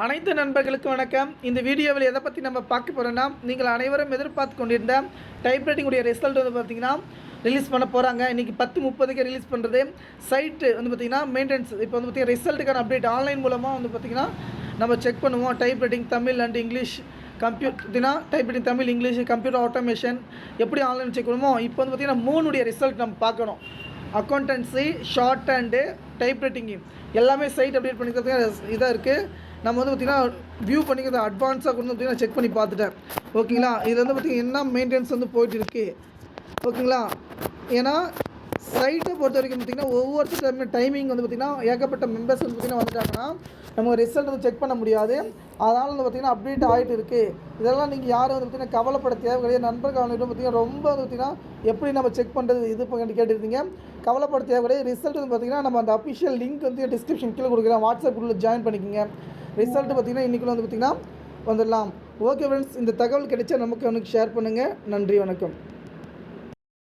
அனைத்து நண்பர்களுக்கும் வணக்கம். இந்த வீடியோவில் எதை பற்றி நம்ம பார்க்க போகிறோன்னா, நீங்கள் அனைவரும் எதிர்பார்த்து கொண்டிருந்த டைப்ரைட்டிங்குடைய ரிசல்ட் வந்து பார்த்திங்கன்னா ரிலீஸ் பண்ண போகிறாங்க. இன்றைக்கி 10:30க்கு ரிலீஸ் பண்ணுறது. சைட்டு வந்து பார்த்திங்கன்னா மெயின்டெனன்ஸ் இப்போ வந்து பார்த்திங்கன்னா ரிசல்ட்டுக்கான அப்டேட் ஆன்லைன் மூலமாக வந்து பார்த்திங்கன்னா நம்ம செக் பண்ணுவோம். டைப்ரைட்டிங் தமிழ் அண்ட் இங்கிலீஷ் கம்ப்யூட்டர்னா typewriting Tamil English computer automation எப்படி ஆன்லைன் செக் பண்ணுமோ இப்போ வந்து பார்த்திங்கன்னா 3 ரிசல்ட் நம்ம பார்க்கணும். அக்கௌண்டன்சி, ஷார்ட் ஹேண்டு, டைப்ரைட்டிங்கு எல்லாமே சைட் அப்டேட் பண்ணிக்கிறதுக்கு இதாக இருக்குது. நம்ம வந்து பார்த்திங்கன்னா வியூ பண்ணிக்கிறது அட்வான்ஸாக கொண்டு வந்து பார்த்திங்கன்னா செக் பண்ணி பார்த்துட்டேன். ஓகேங்களா, இதில் வந்து பார்த்திங்கன்னா என்ன மெயின்டெனன்ஸ் வந்து போயிட்டு இருக்குது. ஓகேங்களா, ஏன்னா சைட்டை பொறுத்த வரைக்கும் பார்த்திங்கன்னா ஒவ்வொருத்தர் டைமிங் வந்து பார்த்திங்கன்னா ஏகப்பட்ட மெம்பர்ஸ் வந்து பார்த்திங்கன்னா வந்துட்டாங்கன்னா நம்ம ரிசல்ட் வந்து செக் பண்ண முடியாது. அதனால் வந்து பார்த்திங்கன்னா அப்டேட் ஆகிட்டு இருக்குது. இதெல்லாம் நீங்கள் யாரும் வந்து பார்த்திங்கன்னா கவலைப்பட தேவை கிடையாது. நண்பர்கள் பார்த்திங்கன்னா ரொம்ப வந்து பார்த்திங்கன்னா எப்படி நம்ம செக் பண்ணுறது இது கேட்டுருந்தீங்க. கவலைப்பட தேவை கிடையாது. ரிசல்ட் வந்து பார்த்திங்கன்னா நம்ம அந்த அஃபிஷியல் லிங்க் வந்து டிஸ்கிரிப்ஷன் கீழே கொடுக்குறேன். வாட்ஸ்அப் குரூப்பில் ஜாயின் பண்ணிக்கோங்க. ரிசல்ட் பார்த்திங்கன்னா இன்றைக்குள்ள வந்து பார்த்திங்கன்னா வந்துடலாம். ஓகே ஃப்ரெண்ட்ஸ், இந்த தகவல் கிடைச்சா நமக்கு ஷேர் பண்ணுங்கள். நன்றி, வணக்கம்.